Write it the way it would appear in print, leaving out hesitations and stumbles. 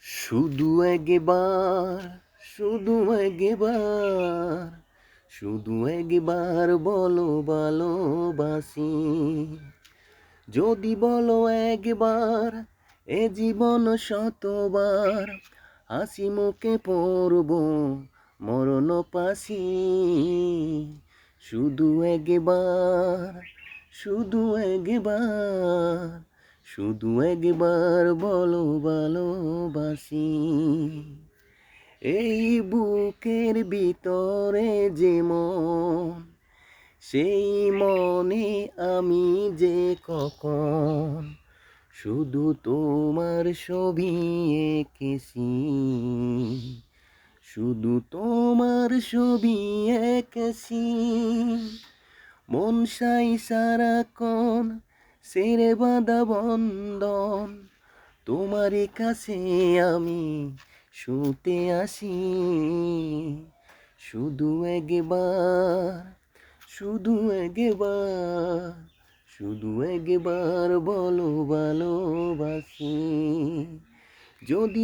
শুধু একবার, শুধু একবার, শুধু একবার বলো ভালোবাসি। যদি বলো একবার, এ জীবন শতবার হাসি মুখে পড়ব মরণ পাশি। শুধু একবার, শুধু একবার, শুধু একবার বলো ভালোবাসি। এই বুকের ভিতরে যে মন, সেই মনে আমি যে কখন শুধু তোমার ছবি এঁকেছি, শুধু তোমার ছবি এঁকেছি। মন চাই সারাক্ষণ ছেড়ে বাঁধা বন্ধন, তোমারই কাছে আমি শুতে আসি। শুধু একবার, শুধু একবার, শুধু একবার বলো ভালোবাসি। যদি